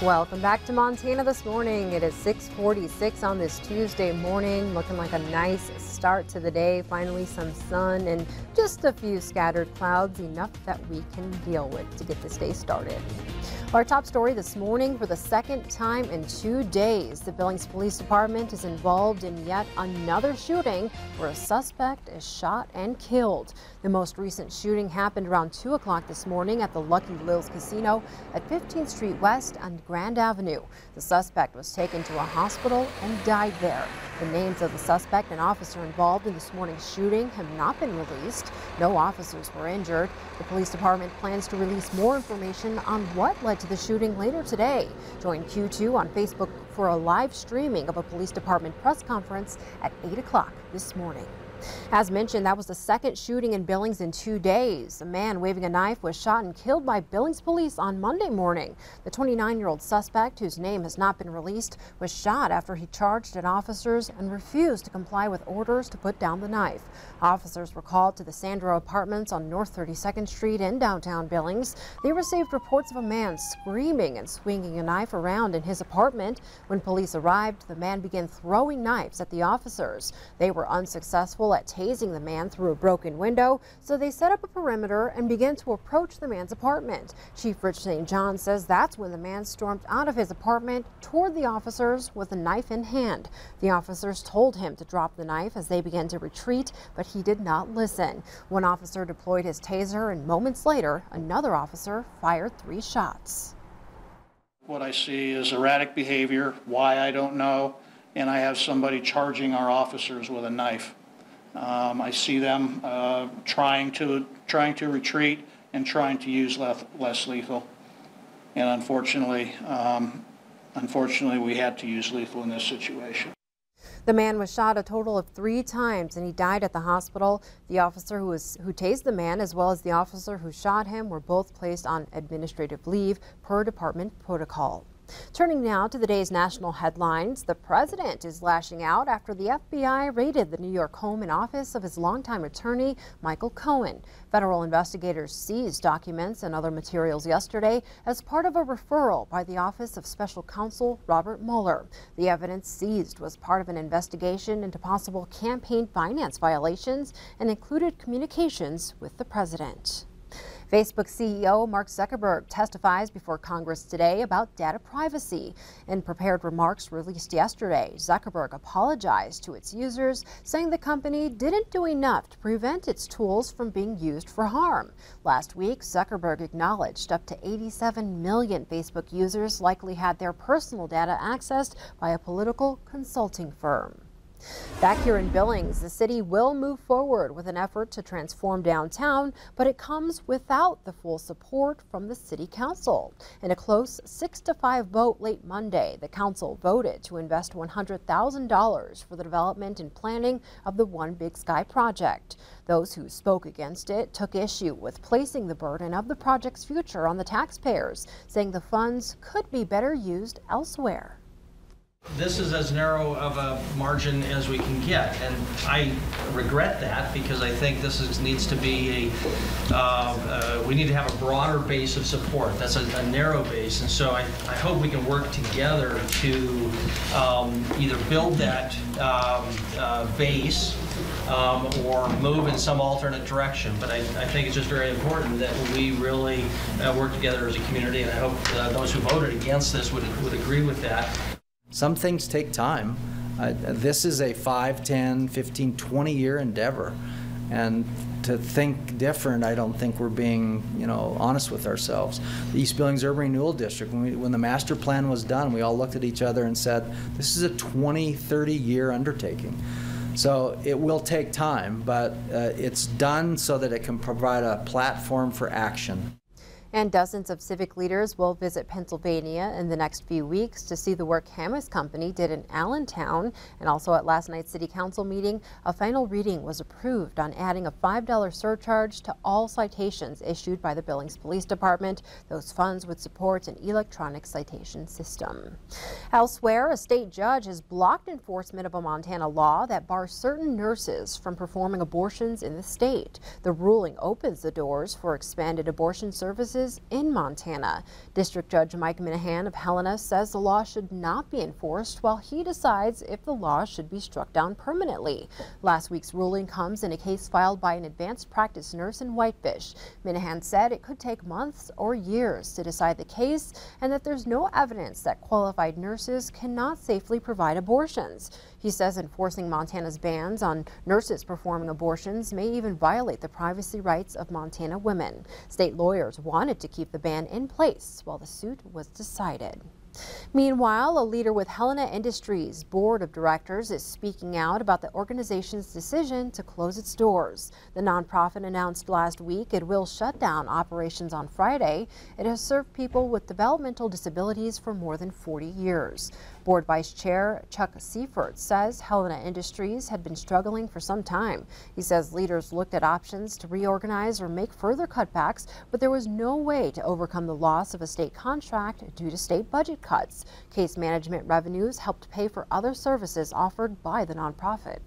Welcome back to Montana this morning. It is 6:46 on this Tuesday morning, looking like a nice start to the day. Finally some sun and just a few scattered clouds, enough that we can deal with to get this day started. Our top story this morning, for the second time in 2 days, the Billings Police Department is involved in yet another shooting where a suspect is shot and killed. The most recent shooting happened around 2 o'clock this morning at the Lucky Lil's Casino at 15th Street West and Grand Avenue. The suspect was taken to a hospital and died there. The names of the suspect and officer involved in this morning's shooting have not been released. No officers were injured. The police department plans to release more information on what led to the shooting later today. Join Q2 on Facebook for a live streaming of a police department press conference at 8 o'clock this morning. As mentioned, that was the second shooting in Billings in 2 days. A man waving a knife was shot and killed by Billings police on Monday morning. The 29-year-old suspect, whose name has not been released, was shot after he charged at officers and refused to comply with orders to put down the knife. Officers were called to the Sandro Apartments on North 32nd Street in downtown Billings. They received reports of a man screaming and swinging a knife around in his apartment. When police arrived, the man began throwing knives at the officers. They were unsuccessful at tasing the man through a broken window, so they set up a perimeter and began to approach the man's apartment. Chief Rich St. John says that's when the man stormed out of his apartment toward the officers with a knife in hand. The officers told him to drop the knife as they began to retreat, but he did not listen. One officer deployed his taser, and moments later, another officer fired 3 shots. What I see is erratic behavior, why I don't know, and I have somebody charging our officers with a knife. I see them trying to retreat and trying to use less lethal, and unfortunately, we had to use lethal in this situation. The man was shot a total of 3 times and he died at the hospital. The officer who tased the man, as well as the officer who shot him, were both placed on administrative leave per department protocol. Turning now to the day's national headlines, the president is lashing out after the FBI raided the New York home and office of his longtime attorney, Michael Cohen. Federal investigators seized documents and other materials yesterday as part of a referral by the Office of Special Counsel Robert Mueller. The evidence seized was part of an investigation into possible campaign finance violations and included communications with the president. Facebook CEO Mark Zuckerberg testifies before Congress today about data privacy. In prepared remarks released yesterday, Zuckerberg apologized to its users, saying the company didn't do enough to prevent its tools from being used for harm. Last week, Zuckerberg acknowledged up to 87 million Facebook users likely had their personal data accessed by a political consulting firm. Back here in Billings, the city will move forward with an effort to transform downtown, but it comes without the full support from the city council. In a close 6-5 vote late Monday, the council voted to invest $100,000 for the development and planning of the One Big Sky project. Those who spoke against it took issue with placing the burden of the project's future on the taxpayers, saying the funds could be better used elsewhere. This is as narrow of a margin as we can get, and I regret that because I think this needs to be we need to have a broader base of support. That's a narrow base, and so I hope we can work together to either build that base or move in some alternate direction. But I think it's just very important that we really work together as a community, and I hope those who voted against this would agree with that. Some things take time. This is a 5, 10, 15, 20-year endeavor. And to think different, I don't think we're being, honest with ourselves. The East Billings Urban Renewal District, when the master plan was done, we all looked at each other and said, this is a 20, 30-year undertaking. So it will take time, but it's done so that it can provide a platform for action. And dozens of civic leaders will visit Pennsylvania in the next few weeks to see the work Hamas Company did in Allentown. And also at last night's City Council meeting, a final reading was approved on adding a $5 surcharge to all citations issued by the Billings Police Department. Those funds would support an electronic citation system. Elsewhere, a state judge has blocked enforcement of a Montana law that bars certain nurses from performing abortions in the state. The ruling opens the doors for expanded abortion services nurses in Montana. District Judge Mike Minahan of Helena says the law should not be enforced while he decides if the law should be struck down permanently. Last week's ruling comes in a case filed by an advanced practice nurse in Whitefish. Minahan said it could take months or years to decide the case and that there's no evidence that qualified nurses cannot safely provide abortions. He says enforcing Montana's bans on nurses performing abortions may even violate the privacy rights of Montana women. State lawyers wanted to keep the ban in place while the suit was decided. Meanwhile, a leader with Helena Industries board of directors is speaking out about the organization's decision to close its doors. The nonprofit announced last week it will shut down operations on Friday. It has served people with developmental disabilities for more than 40 years. Board Vice Chair Chuck Seifert says Helena Industries had been struggling for some time. He says leaders looked at options to reorganize or make further cutbacks, but there was no way to overcome the loss of a state contract due to state budget cuts. Case management revenues helped pay for other services offered by the nonprofit.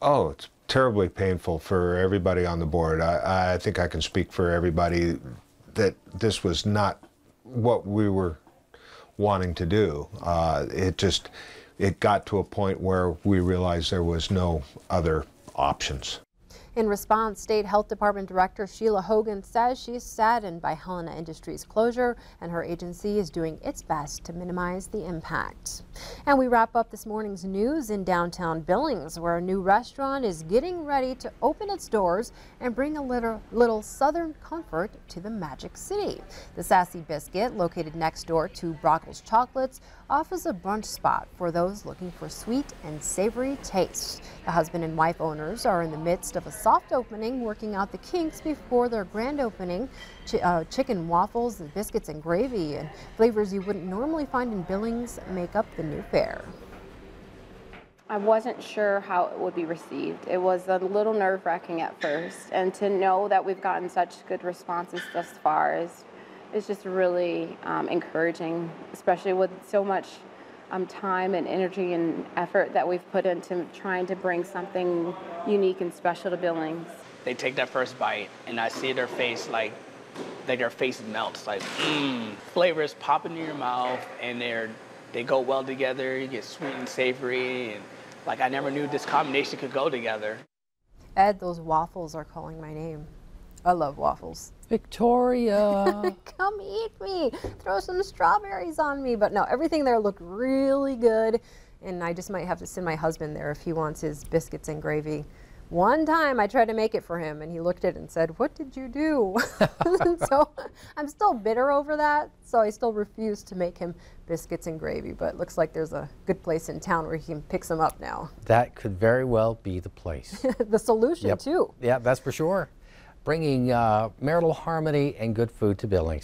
Oh, it's terribly painful for everybody on the board. I think I can speak for everybody that this was not what we were wanting to do. It got to a point where we realized there was no other options. In response, State Health Department Director Sheila Hogan says she is saddened by Helena Industries' closure, and her agency is doing its best to minimize the impact. And we wrap up this morning's news in downtown Billings, where a new restaurant is getting ready to open its doors and bring a little southern comfort to the Magic City. The Sassy Biscuit, located next door to Brockle's Chocolates, offers a brunch spot for those looking for sweet and savory tastes. The husband and wife owners are in the midst of a soft opening, working out the kinks before their grand opening. Chicken waffles, and biscuits and gravy, and flavors you wouldn't normally find in Billings make up the new fare. I wasn't sure how it would be received. It was a little nerve-wracking at first, and to know that we've gotten such good responses thus far is just really encouraging, especially with so much time and energy and effort that we've put into trying to bring something unique and special to Billings. They take that first bite and I see their face like their face melts, like flavors pop into your mouth and they go well together. You get sweet and savory, and like I never knew this combination could go together. Ed, those waffles are calling my name. I love waffles. Victoria. Come eat me. Throw some strawberries on me. But no, everything there looked really good. And I just might have to send my husband there if he wants his biscuits and gravy. One time I tried to make it for him and he looked at it and said, "What did you do?" So I'm still bitter over that. So I still refuse to make him biscuits and gravy. But it looks like there's a good place in town where he can pick some up now. That could very well be the place. The solution, too. Yeah, that's for sure. Bringing marital harmony and good food to Billings.